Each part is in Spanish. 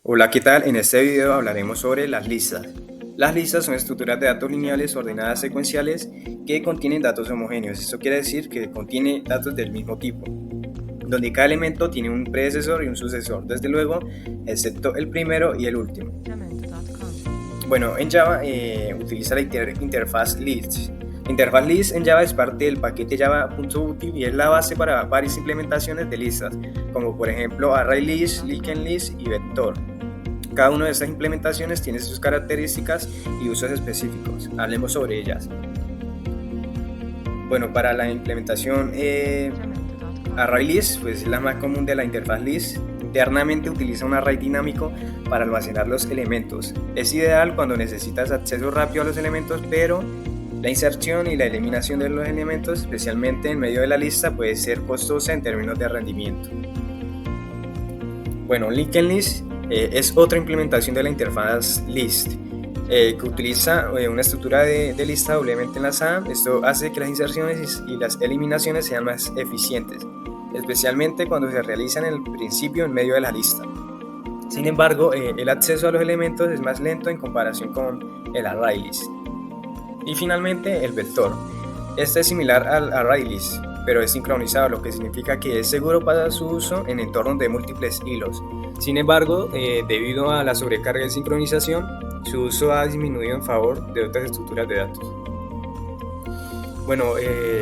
Hola, ¿qué tal? En este video hablaremos sobre las listas. Las listas son estructuras de datos lineales ordenadas secuenciales que contienen datos homogéneos. Esto quiere decir que contiene datos del mismo tipo, donde cada elemento tiene un predecesor y un sucesor, desde luego, excepto el primero y el último. Bueno, en Java utiliza la interfaz list. La interfaz list en Java es parte del paquete java.util y es la base para varias implementaciones de listas, como por ejemplo ArrayList, LinkedList y Vector. Cada una de estas implementaciones tiene sus características y usos específicos. Hablemos sobre ellas. Bueno, para la implementación ArrayList, pues es la más común de la interfaz list. Internamente utiliza un array dinámico para almacenar los elementos. Es ideal cuando necesitas acceso rápido a los elementos, pero la inserción y la eliminación de los elementos, especialmente en medio de la lista, puede ser costosa en términos de rendimiento. Bueno, LinkedList es otra implementación de la interfaz list que utiliza una estructura de lista doblemente enlazada. Esto hace que las inserciones y las eliminaciones sean más eficientes, especialmente cuando se realizan en el principio en medio de la lista. Sin embargo, el acceso a los elementos es más lento en comparación con el ArrayList. Y finalmente, el vector. Este es similar al ArrayList, pero es sincronizado, lo que significa que es seguro para su uso en entornos de múltiples hilos. Sin embargo, debido a la sobrecarga de sincronización, su uso ha disminuido en favor de otras estructuras de datos. Bueno,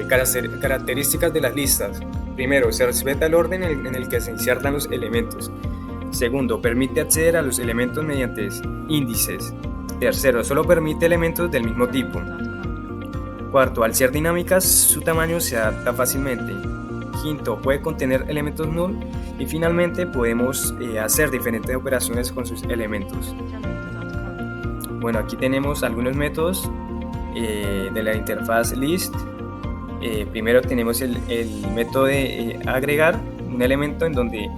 características de las listas. Primero, se respeta el orden en el que se insertan los elementos. Segundo, permite acceder a los elementos mediante índices. Tercero, solo permite elementos del mismo tipo. Cuarto, al ser dinámicas, su tamaño se adapta fácilmente. Quinto, puede contener elementos null. Y finalmente, podemos hacer diferentes operaciones con sus elementos. Bueno, aquí tenemos algunos métodos de la interfaz list. Primero tenemos el método de agregar un elemento en donde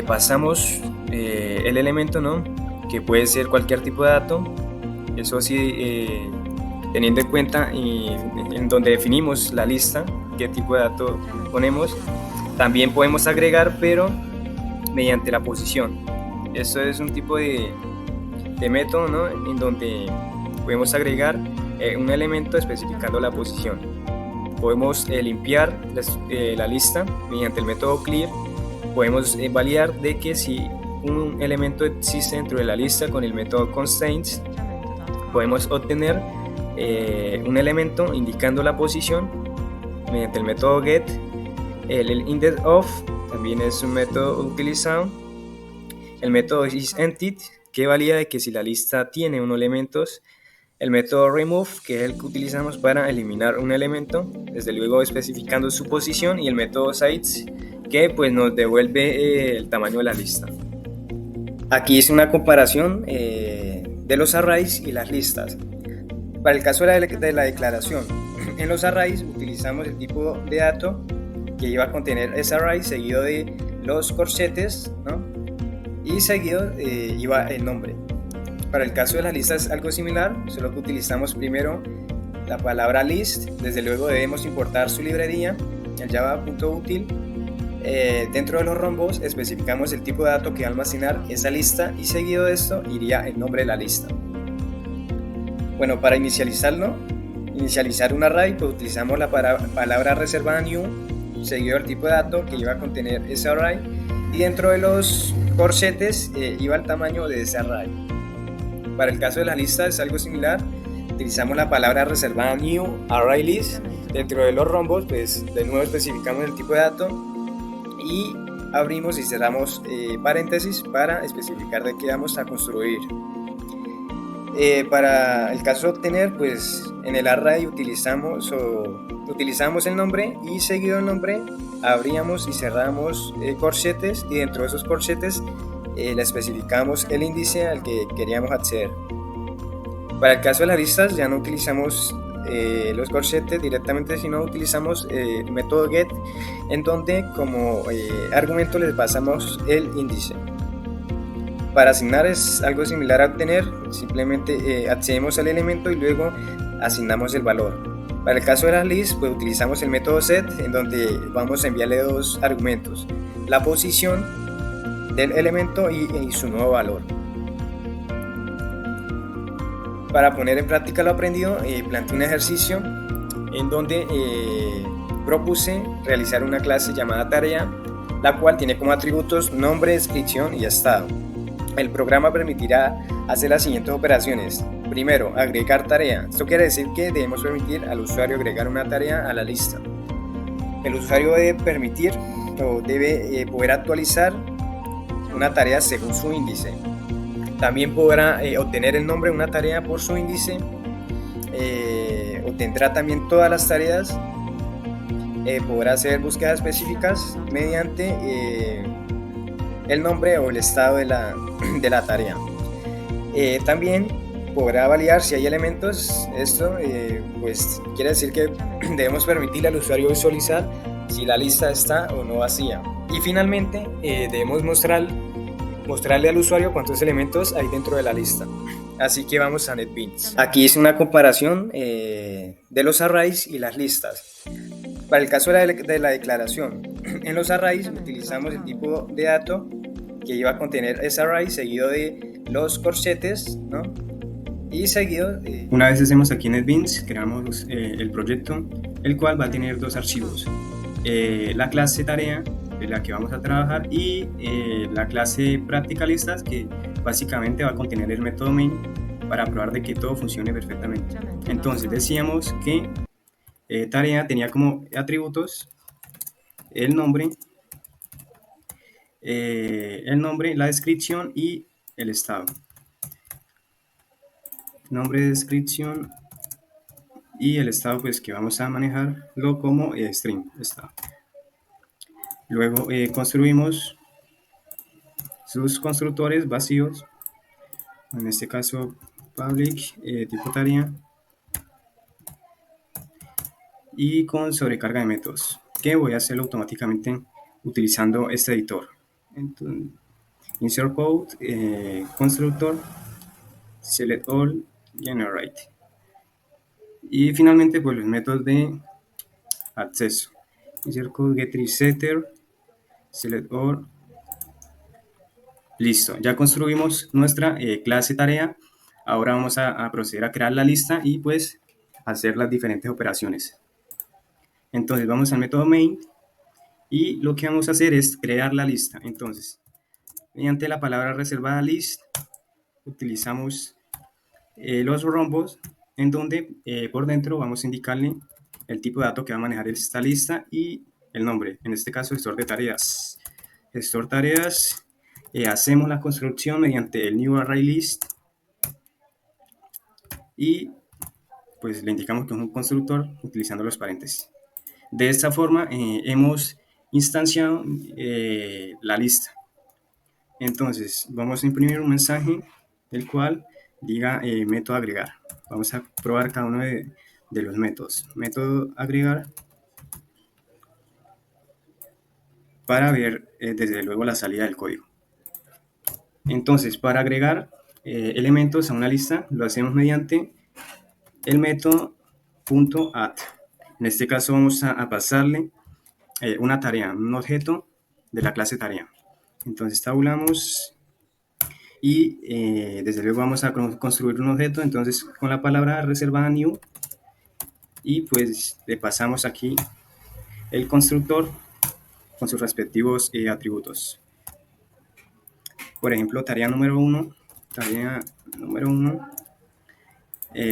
pasamos el elemento, ¿no?, que puede ser cualquier tipo de dato. Eso sí, teniendo en cuenta en donde definimos la lista, qué tipo de dato ponemos. También podemos agregar, pero mediante la posición. Esto es un tipo de método, ¿no?, en donde podemos agregar un elemento especificando la posición. Podemos limpiar la lista mediante el método clear. Podemos validar de que si un elemento existe dentro de la lista con el método constraints. Podemos obtener un elemento indicando la posición mediante el método get. El index_of también es un método utilizado. El método isEnted, que valida de que si la lista tiene unos elementos. El método remove, que es el que utilizamos para eliminar un elemento, desde luego especificando su posición. Y el método size, que pues nos devuelve el tamaño de la lista. Aquí es una comparación de los arrays y las listas. Para el caso de la declaración, en los arrays utilizamos el tipo de dato que iba a contener ese array, seguido de los corchetes, ¿no?, y seguido iba el nombre. Para el caso de las listas es algo similar, solo que utilizamos primero la palabra list. Desde luego debemos importar su librería, el java.util. Dentro de los rombos especificamos el tipo de dato que va a almacenar esa lista y seguido de esto iría el nombre de la lista. Bueno, para inicializar un array, pues utilizamos la palabra reservada new, seguido del tipo de dato que iba a contener ese array, y dentro de los corchetes iba el tamaño de ese array. Para el caso de las listas es algo similar, utilizamos la palabra reservada new ArrayList. Dentro de los rombos, pues de nuevo especificamos el tipo de dato y abrimos y cerramos paréntesis para especificar de qué vamos a construir. Para el caso de obtener, pues en el array utilizamos el nombre y seguido del nombre abríamos y cerramos corchetes, y dentro de esos corchetes le especificamos el índice al que queríamos acceder. Para el caso de las listas ya no utilizamos los corchetes directamente, sino utilizamos el método get, en donde como argumento les pasamos el índice. Para asignar es algo similar a obtener, simplemente accedemos al elemento y luego asignamos el valor. Para el caso de las lists, pues utilizamos el método set, en donde vamos a enviarle dos argumentos: la posición del elemento y su nuevo valor. Para poner en práctica lo aprendido, planteé un ejercicio en donde propuse realizar una clase llamada tarea, la cual tiene como atributos nombre, descripción y estado. El programa permitirá hacer las siguientes operaciones. Primero, agregar tarea. Esto quiere decir que debemos permitir al usuario agregar una tarea a la lista. El usuario debe permitir o debe poder actualizar una tarea según su índice. También podrá obtener el nombre de una tarea por su índice. Obtendrá también todas las tareas. Podrá hacer búsquedas específicas mediante el nombre o el estado de la tarea. También podrá validar si hay elementos. Esto pues quiere decir que debemos permitirle al usuario visualizar si la lista está o no vacía. Y finalmente debemos mostrarle al usuario cuántos elementos hay dentro de la lista. Así que vamos a NetBeans. Aquí es una comparación de los arrays y las listas. Para el caso de la declaración, en los arrays utilizamos el tipo de dato que iba a contener ese array seguido de los corchetes, ¿no? Y seguido una vez hacemos aquí en NetBeans, creamos el proyecto, el cual va a tener dos archivos: la clase tarea, de la que vamos a trabajar, y la clase práctica listas, que básicamente va a contener el método main para probar de que todo funcione perfectamente. Entonces decíamos que tarea tenía como atributos el nombre, la descripción y el estado. Nombre, descripción y el estado, pues que vamos a manejarlo como string estado. Luego construimos sus constructores vacíos, en este caso public, tipo tarea, y con sobrecarga de métodos, que voy a hacerlo automáticamente utilizando este editor. Entonces, insert code, constructor, select all, generate. Y finalmente, pues los métodos de acceso: insert code, getResetter, select all. Listo, ya construimos nuestra clase tarea. Ahora vamos a proceder a crear la lista y pues hacer las diferentes operaciones. Entonces vamos al método main y lo que vamos a hacer es crear la lista. Entonces, mediante la palabra reservada list, utilizamos los rombos, en donde por dentro vamos a indicarle el tipo de dato que va a manejar esta lista y el nombre, en este caso gestor de tareas. Gestor tareas, hacemos la construcción mediante el new array list y pues le indicamos que es un constructor utilizando los paréntesis. De esta forma hemos instanciado la lista. Entonces vamos a imprimir un mensaje el cual diga método agregar. Vamos a probar cada uno de los métodos. Método agregar, para ver desde luego la salida del código. Entonces, para agregar elementos a una lista lo hacemos mediante el método .add. En este caso vamos a pasarle una tarea, un objeto de la clase tarea. Entonces tabulamos y desde luego vamos a construir un objeto. Entonces con la palabra reservada new, y pues le pasamos aquí el constructor con sus respectivos atributos. Por ejemplo, tarea número 1,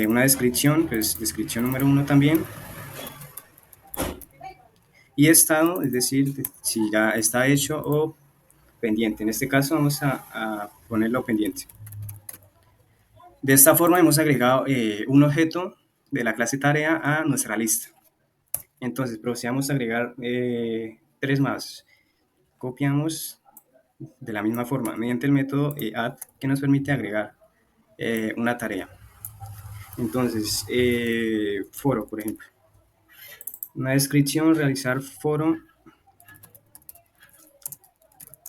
una descripción, pues descripción número 1 también, y estado, es decir, si ya está hecho o pendiente. En este caso vamos a ponerlo pendiente. De esta forma hemos agregado un objeto de la clase tarea a nuestra lista. Entonces procedamos a agregar 3 más. Copiamos de la misma forma mediante el método add, que nos permite agregar una tarea. Entonces foro, por ejemplo, una descripción: realizar foro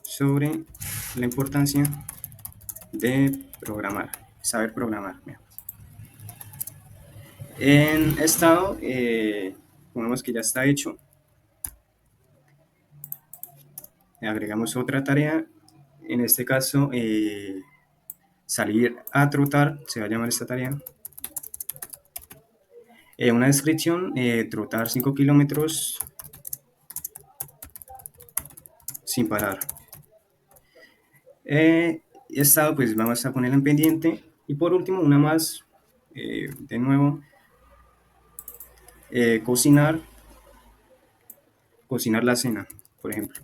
sobre la importancia de programar, saber programar. En estado ponemos que ya está hecho, agregamos otra tarea en este caso, salir a trotar, se va a llamar esta tarea. Una descripción, trotar 5 kilómetros sin parar. Estado, pues vamos a ponerla en pendiente. Y por último, una más, de nuevo, cocinar la cena, por ejemplo.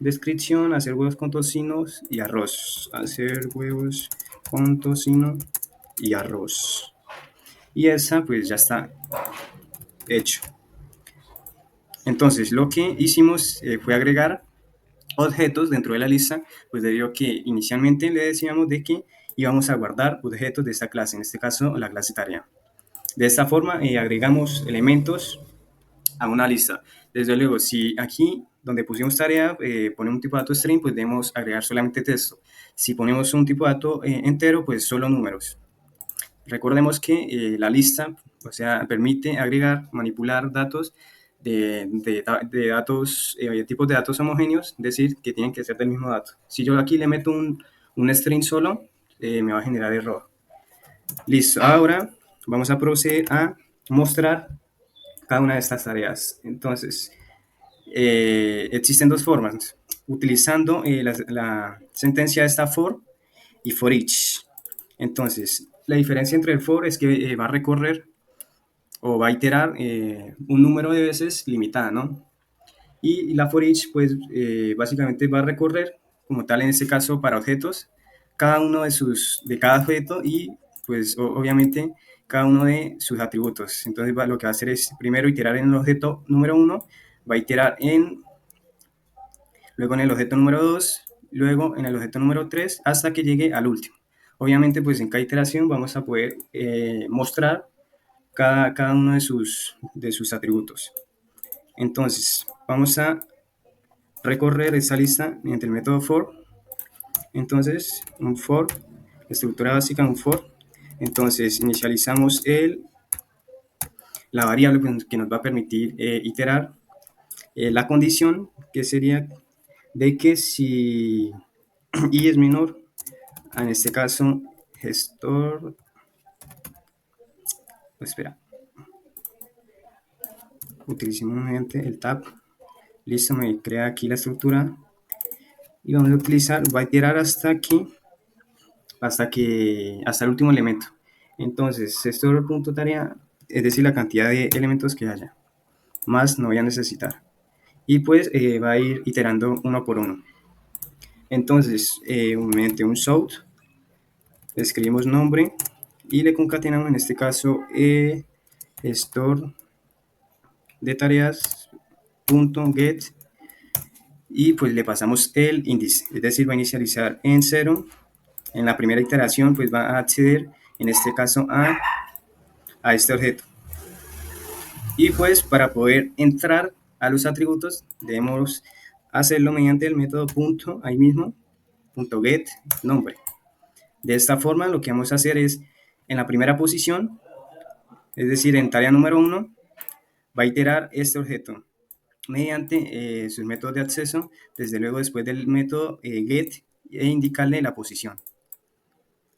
Descripción, hacer huevos con tocino y arroz. Hacer huevos con tocino y arroz. Y esa pues ya está hecho. Entonces lo que hicimos fue agregar objetos dentro de la lista, pues debido a que inicialmente le decíamos de que íbamos a guardar objetos de esta clase, en este caso la clase tarea. De esta forma agregamos elementos a una lista. Desde luego, si aquí donde pusimos tarea ponemos un tipo de dato string, pues debemos agregar solamente texto. Si ponemos un tipo de dato entero, pues solo números. Recordemos que la lista, o sea, permite agregar, manipular datos de datos, tipos de datos homogéneos, es decir, que tienen que ser del mismo dato. Si yo aquí le meto un string solo, me va a generar error. Listo, ahora vamos a proceder a mostrar cada una de estas tareas. Entonces, existen dos formas, utilizando la sentencia esta for y for each. Entonces, la diferencia entre el for es que va a recorrer o va a iterar un número de veces limitada, ¿no? Y la for each, pues, básicamente va a recorrer, como tal en este caso para objetos, cada uno de cada objeto y, pues, obviamente, cada uno de sus atributos. Entonces, lo que va a hacer es primero iterar en el objeto número 1, va a iterar luego en el objeto número 2, luego en el objeto número 3, hasta que llegue al último. Obviamente, pues en cada iteración vamos a poder mostrar cada uno de sus atributos. Entonces, vamos a recorrer esta lista mediante el método for. Entonces, un for, estructura básica, un for. Entonces, inicializamos la variable que nos va a permitir iterar la condición, que sería de que si i es menor, en este caso, gestor, espera, utilicemos nuevamente el tab, listo, me crea aquí la estructura, y vamos a utilizar, va a iterar hasta aquí, hasta el último elemento. Entonces, gestor.tarea, es decir, la cantidad de elementos que haya, más no voy a necesitar. Y pues va a ir iterando uno por uno. Entonces, mediante un shout, escribimos nombre y le concatenamos en este caso gestor de tareas punto get y pues le pasamos el índice, es decir, va a inicializar en 0. En la primera iteración pues va a acceder en este caso a este objeto. Y pues para poder entrar a los atributos debemos hacerlo mediante el método punto, ahí mismo, punto get nombre. De esta forma lo que vamos a hacer es en la primera posición, es decir, en tarea número 1, va a iterar este objeto mediante sus métodos de acceso, desde luego después del método get e indicarle la posición.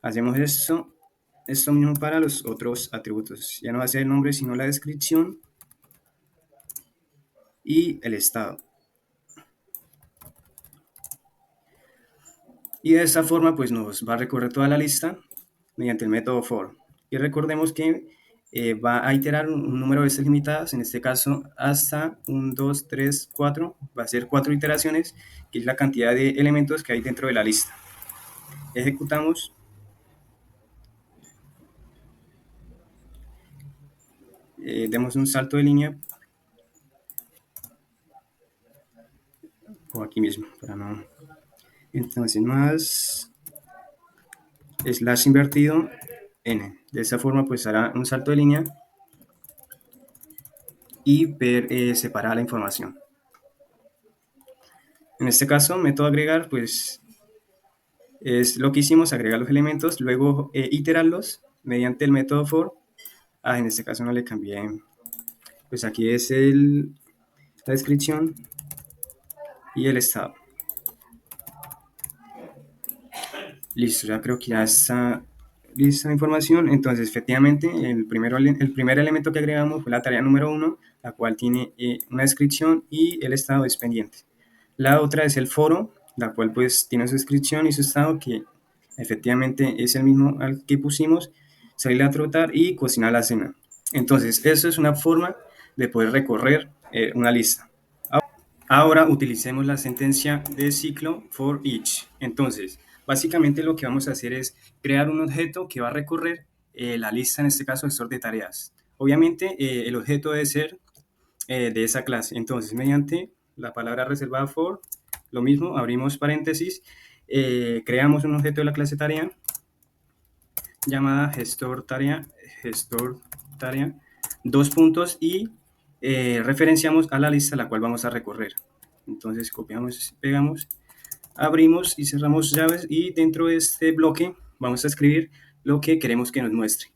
Hacemos esto mismo para los otros atributos. Ya no va a ser el nombre, sino la descripción y el estado. Y de esta forma pues nos va a recorrer toda la lista mediante el método for. Y recordemos que va a iterar un número de veces limitadas, en este caso hasta 1, 2, 3, 4, va a ser 4 iteraciones, que es la cantidad de elementos que hay dentro de la lista. Ejecutamos. Demos un salto de línea, o aquí mismo, para no... Entonces más slash invertido n. De esta forma pues hará un salto de línea y separar la información. En este caso, método agregar, pues es lo que hicimos, agregar los elementos, luego iterarlos mediante el método for. En este caso no le cambié, pues aquí es la descripción y el estado. Listo, ya creo que ya está lista la información. Entonces, efectivamente, el primer elemento que agregamos fue la tarea número 1, la cual tiene una descripción y el estado es pendiente. La otra es el foro, la cual pues tiene su descripción y su estado, que efectivamente es el mismo al que pusimos, salir a trotar y cocinar la cena. Entonces, eso es una forma de poder recorrer una lista. Ahora utilicemos la sentencia de ciclo for each. Entonces, básicamente lo que vamos a hacer es crear un objeto que va a recorrer la lista, en este caso, gestor de tareas. Obviamente, el objeto debe ser de esa clase. Entonces, mediante la palabra reservada for, lo mismo, abrimos paréntesis, creamos un objeto de la clase tarea llamada gestor tarea, dos puntos y referenciamos a la lista la cual vamos a recorrer. Entonces copiamos, pegamos, abrimos y cerramos llaves y dentro de este bloque vamos a escribir lo que queremos que nos muestre.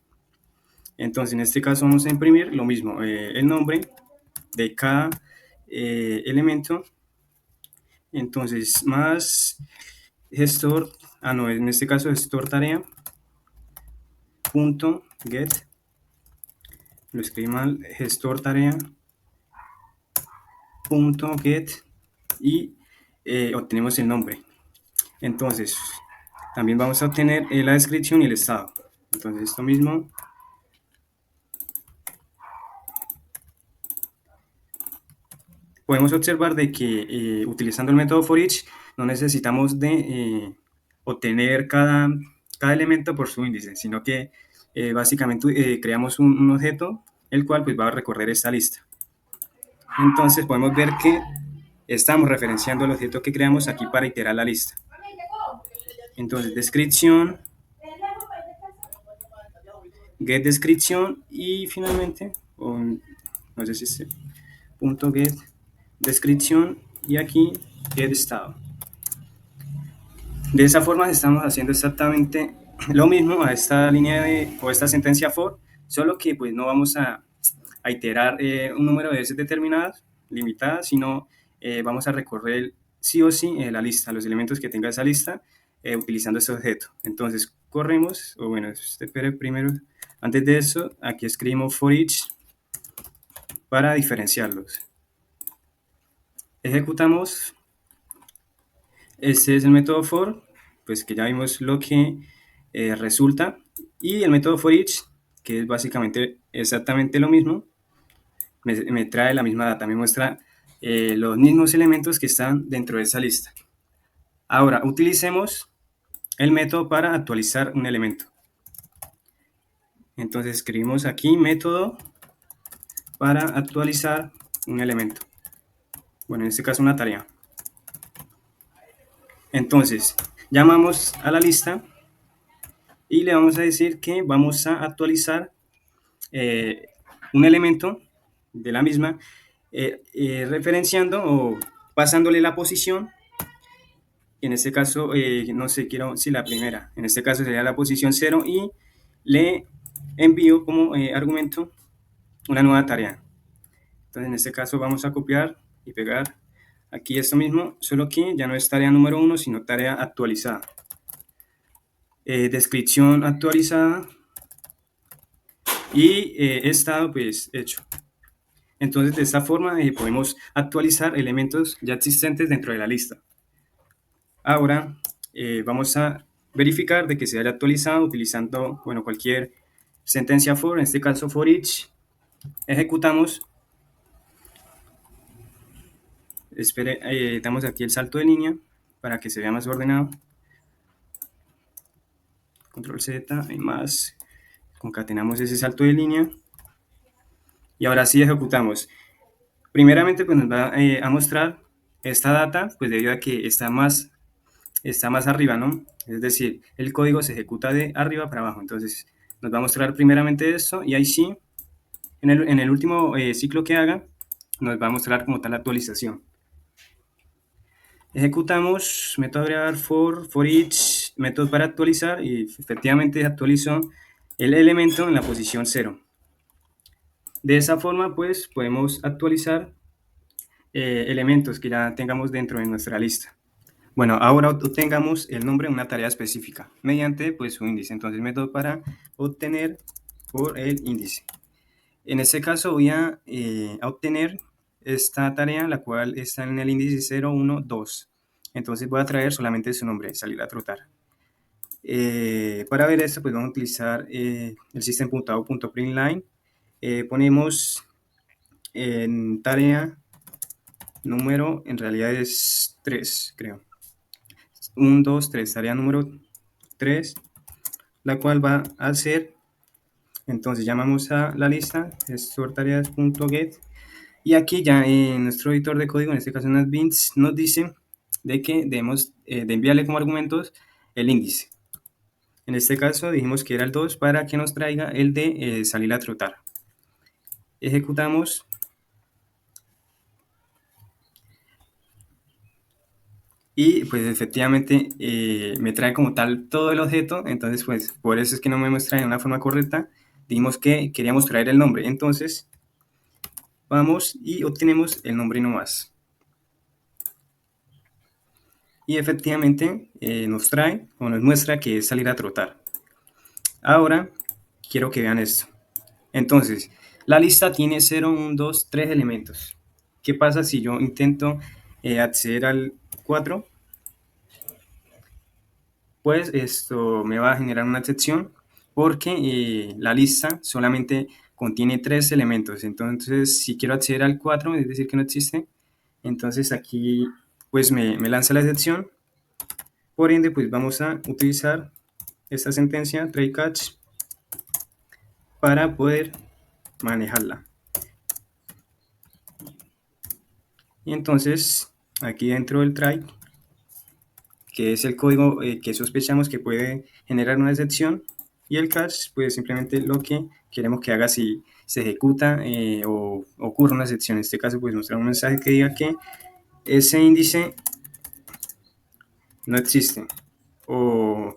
Entonces en este caso vamos a imprimir lo mismo, el nombre de cada elemento. Entonces más gestor, en este caso gestor tarea punto get, lo escribí mal, gestor tarea punto get y obtenemos el nombre. Entonces también vamos a obtener la descripción y el estado. Entonces esto mismo podemos observar de que utilizando el método for each no necesitamos de obtener cada elemento por su índice, sino que básicamente creamos un objeto el cual pues va a recorrer esta lista. Entonces podemos ver que estamos referenciando el objeto que creamos aquí para iterar la lista. Entonces descripción, get descripción y finalmente, no sé si es punto get descripción y aquí get estado. De esa forma estamos haciendo exactamente lo mismo a esta línea o esta sentencia for, solo que pues no vamos a iterar un número de veces determinadas, limitadas, sino vamos a recorrer sí o sí la lista, los elementos que tenga esa lista, utilizando este objeto. Entonces corremos, o bueno, espere primero, antes de eso, aquí escribimos for each para diferenciarlos. Ejecutamos. Este es el método for, pues que ya vimos lo que resulta, y el método for each, que es básicamente exactamente lo mismo, me trae la misma data, me muestra los mismos elementos que están dentro de esa lista. Ahora, utilicemos el método para actualizar un elemento. Entonces escribimos aquí método para actualizar un elemento. Bueno, en este caso una tarea. Entonces, llamamos a la lista y le vamos a decir que vamos a actualizar un elemento de la misma, referenciando o pasándole la posición. En este caso, no sé, quiero, si la primera, en este caso sería la posición 0 y le envío como argumento una nueva tarea. Entonces, en este caso vamos a copiar y pegar aquí esto mismo, solo que ya no es tarea número 1, sino tarea actualizada. Descripción actualizada y estado pues hecho. Entonces de esta forma podemos actualizar elementos ya existentes dentro de la lista. Ahora vamos a verificar de que se haya actualizado utilizando cualquier sentencia for, en este caso for each. Ejecutamos. Espere, damos aquí el salto de línea para que se vea más ordenado. Control Z y más. Concatenamos ese salto de línea. Y ahora sí ejecutamos. Primeramente pues nos va a mostrar esta data, pues debido a que está más arriba, ¿no? Es decir, el código se ejecuta de arriba para abajo. Entonces nos va a mostrar primeramente esto y ahí sí, en el último ciclo que haga, nos va a mostrar como tal la actualización. Ejecutamos, método agregar for each, método para actualizar y efectivamente actualizó el elemento en la posición 0. De esa forma pues podemos actualizar elementos que ya tengamos dentro de nuestra lista. Bueno, ahora obtengamos el nombre de una tarea específica mediante pues su índice. Entonces, método para obtener por el índice. En este caso voy a obtener esta tarea, la cual está en el índice 0, 1, 2. Entonces voy a traer solamente su nombre, salir a trotar. Para ver esto, pues vamos a utilizar el system.out.println. Ponemos en tarea número, en realidad es 3, creo. 1, 2, 3, tarea número 3, la cual va a ser, entonces llamamos a la lista, gestortareas.get, y aquí ya en nuestro editor de código, en este caso en NetBeans, nos dice de que debemos de enviarle como argumentos el índice. En este caso dijimos que era el 2 para que nos traiga el de salir a trotar. Ejecutamos y pues efectivamente me trae como tal todo el objeto. Entonces pues por eso es que no me muestra de una forma correcta. Dijimos que queríamos traer el nombre, entonces vamos y obtenemos el nombre nomás. Y efectivamente nos trae o nos muestra que es salir a trotar. Ahora quiero que vean esto. Entonces, la lista tiene 0, 1, 2, 3 elementos. ¿Qué pasa si yo intento acceder al 4? Pues esto me va a generar una excepción porque la lista solamente contiene 3 elementos. Entonces, si quiero acceder al 4, es decir, que no existe, entonces aquí pues me lanza la excepción. Por ende, pues vamos a utilizar esta sentencia, try catch, para poder manejarla. Y entonces, aquí dentro del try, que es el código que sospechamos que puede generar una excepción, y el catch, pues simplemente lo que queremos que haga si se ejecuta o ocurre una excepción. En este caso, pues mostrar un mensaje que diga que ese índice no existe, o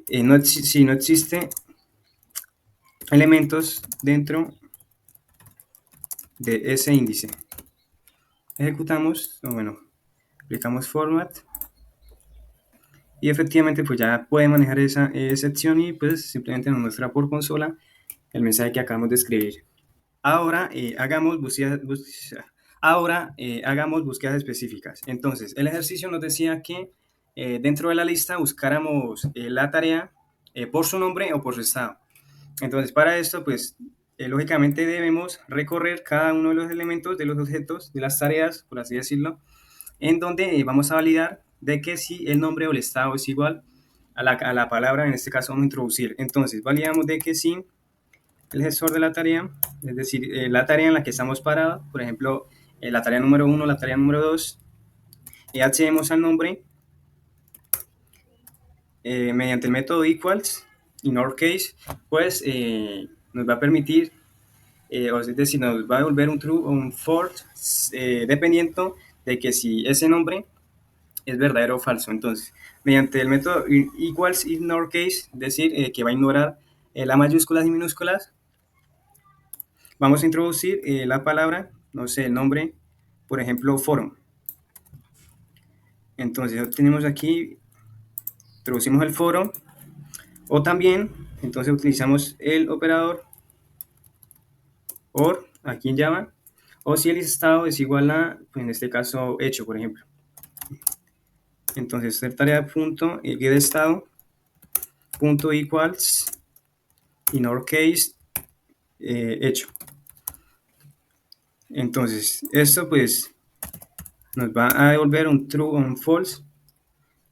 si no existe elementos dentro de ese índice. Ejecutamos, o bueno, aplicamos format, y efectivamente pues ya puede manejar esa excepción y pues simplemente nos muestra por consola el mensaje que acabamos de escribir. Ahora hagamos búsquedas específicas. Entonces, el ejercicio nos decía que dentro de la lista buscáramos la tarea por su nombre o por su estado. Entonces, para esto, pues, lógicamente debemos recorrer cada uno de los elementos de los objetos, de las tareas, por así decirlo, en donde vamos a validar de que si el nombre o el estado es igual a la palabra, en este caso vamos a introducir. Entonces, validamos de que si el gestor de la tarea, es decir, la tarea en la que estamos parados, por ejemplo, la tarea número 1, la tarea número 2, y accedemos al nombre mediante el método equals, in our case, pues nos va a permitir, o es decir, nos va a devolver un true o un false, dependiendo de que si ese nombre es verdadero o falso. Entonces, mediante el método equals, in our case, es decir, que va a ignorar las mayúsculas y minúsculas, vamos a introducir la palabra, no sé, el nombre, por ejemplo, foro. Entonces, tenemos aquí, introducimos el foro, o también, entonces utilizamos el operador OR aquí en Java, o si el estado es igual a, pues en este caso, hecho, por ejemplo. Entonces, hacer tarea punto get estado punto equals, in our case, hecho. Entonces, esto pues nos va a devolver un true o un false.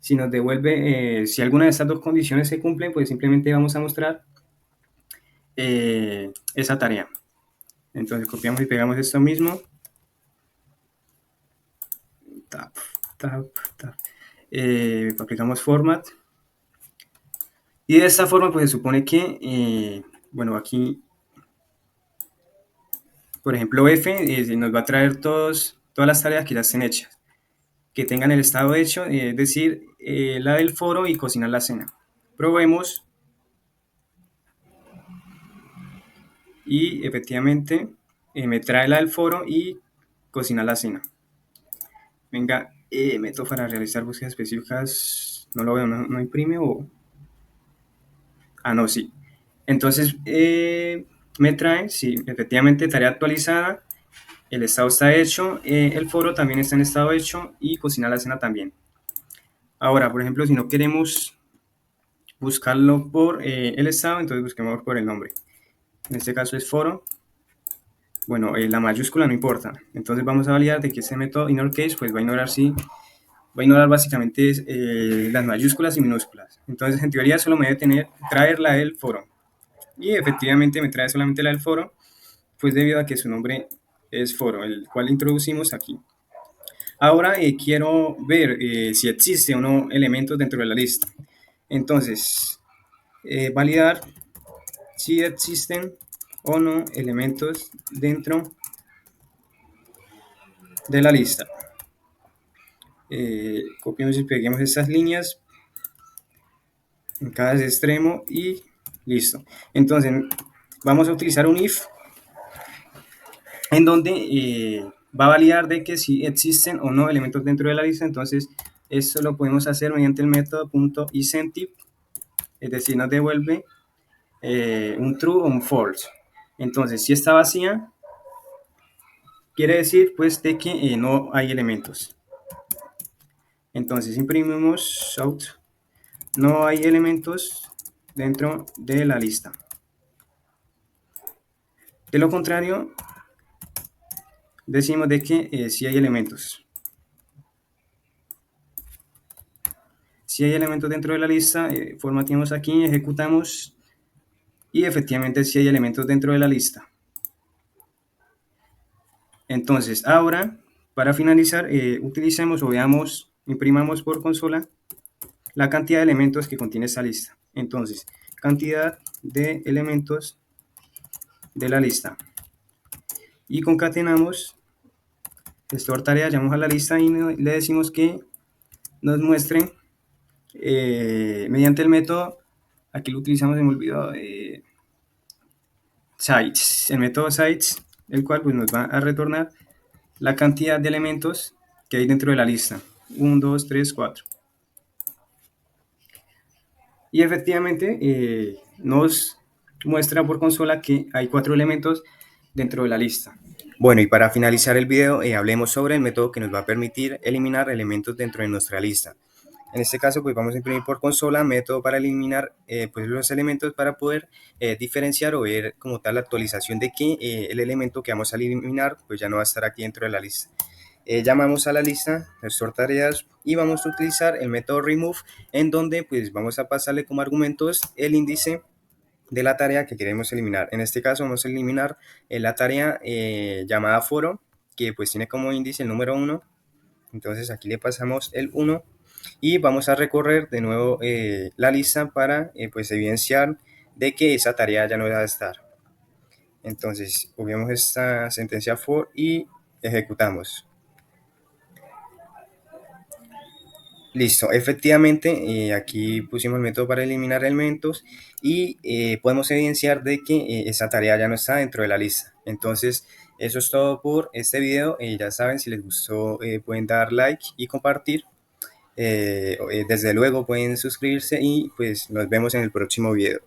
Si nos devuelve, si alguna de estas dos condiciones se cumplen, pues simplemente vamos a mostrar esa tarea. Entonces copiamos y pegamos esto mismo. Tap, tap, tap. Aplicamos format. Y de esta forma, pues se supone que, bueno, aquí, por ejemplo, F nos va a traer todas las tareas que ya estén hechas, que tengan el estado hecho, es decir, la del foro y cocinar la cena. Probemos y efectivamente me trae la del foro y cocinar la cena. Venga, Método para realizar búsquedas específicas, no lo veo, no imprime o... Ah, no, sí. Entonces, me trae, sí, efectivamente, tarea actualizada, el estado está hecho, el foro también está en estado hecho y cocina la cena también. Ahora, por ejemplo, si no queremos buscarlo por el estado, entonces busquemos por el nombre. En este caso es foro. Bueno, la mayúscula no importa. Entonces vamos a validar de que este método innerCase pues va a ignorar va a ignorar básicamente las mayúsculas y minúsculas. Entonces en teoría solo me debe traer la del foro. Y efectivamente me trae solamente la del foro, pues debido a que su nombre es foro, el cual introducimos aquí. Ahora quiero ver si existe o no elementos dentro de la lista. Entonces, validar si existen o no elementos dentro de la lista. Copiamos y peguemos estas líneas en cada extremo y listo. Entonces, vamos a utilizar un if en donde va a validar de que si existen o no elementos dentro de la lista. Entonces, esto lo podemos hacer mediante el método .isEntIf, es decir, nos devuelve un true o un false. Entonces, si está vacía, quiere decir pues de que no hay elementos. Entonces, imprimimos out, no hay elementos dentro de la lista. De lo contrario, decimos de que sí hay elementos. Si hay elementos dentro de la lista, formateamos aquí, ejecutamos y efectivamente sí hay elementos dentro de la lista. Entonces, ahora, para finalizar, utilicemos o veamos, imprimamos por consola la cantidad de elementos que contiene esta lista. Entonces, cantidad de elementos de la lista. Y concatenamos gestor tarea, llamamos a la lista y le decimos que nos muestre mediante el método, aquí lo utilizamos, se me olvidó, sites, el método sites, el cual pues, nos va a retornar la cantidad de elementos que hay dentro de la lista. 1, 2, 3, 4. Y efectivamente nos muestra por consola que hay 4 elementos dentro de la lista. Bueno, y para finalizar el video, hablemos sobre el método que nos va a permitir eliminar elementos dentro de nuestra lista. En este caso, pues vamos a imprimir por consola método para eliminar pues los elementos para poder diferenciar o ver como tal la actualización de que el elemento que vamos a eliminar pues ya no va a estar aquí dentro de la lista. Llamamos a la lista, gestor tareas y vamos a utilizar el método remove en donde pues vamos a pasarle como argumentos el índice de la tarea que queremos eliminar. En este caso vamos a eliminar la tarea llamada foro, que pues tiene como índice el número 1. Entonces aquí le pasamos el 1 y vamos a recorrer de nuevo la lista para pues evidenciar de que esa tarea ya no va a estar. Entonces obviamos esta sentencia for y ejecutamos. Listo, efectivamente aquí pusimos el método para eliminar elementos y podemos evidenciar de que esa tarea ya no está dentro de la lista. Entonces eso es todo por este video. Ya saben, si les gustó pueden dar like y compartir. Desde luego pueden suscribirse y pues nos vemos en el próximo video.